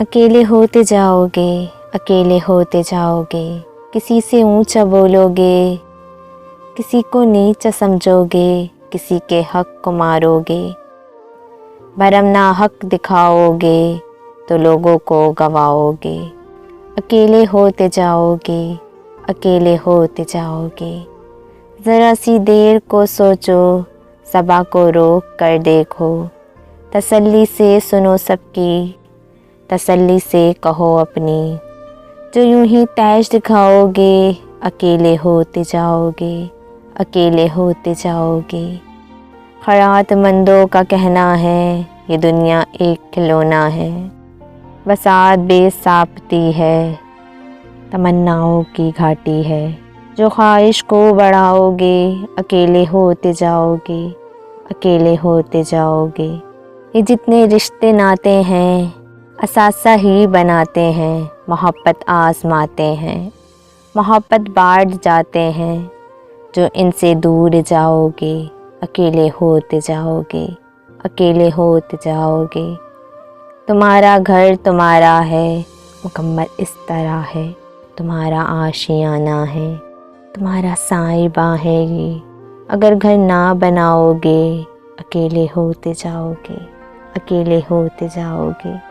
अकेले होते जाओगे, अकेले होते जाओगे, किसी से ऊंचा बोलोगे, किसी को नीचा समझोगे, किसी के हक को मारोगे, भरम ना हक दिखाओगे तो लोगों को गवाओगे। अकेले होते जाओगे, अकेले होते जाओगे, ज़रा सी देर को सोचो, सबा को रोक कर देखो, तसल्ली से सुनो सबकी, तसल्ली से कहो अपनी, जो यूं ही तैश दिखाओगे, अकेले होते जाओगे, अकेले होते जाओगे। ख़ैरातमंदों का कहना है ये दुनिया एक खिलौना है, बसात बेसाबती है, तमन्नाओं की घाटी है। जो ख्वाहिश को बढ़ाओगे, अकेले होते जाओगे, अकेले होते जाओगे। ये जितने रिश्ते नाते हैं असासा ही बनाते हैं, मोहब्बत आजमाते हैं, मोहब्बत बाँट जाते हैं। जो इनसे दूर जाओगे, अकेले होते जाओगे, अकेले होते जाओगे। तुम्हारा घर तुम्हारा है, मुकम्मल इस तरह है, तुम्हारा आशियाना है, तुम्हारा साहिबा है ये। अगर घर ना बनाओगे, अकेले होते जाओगे, अकेले होते जाओगे।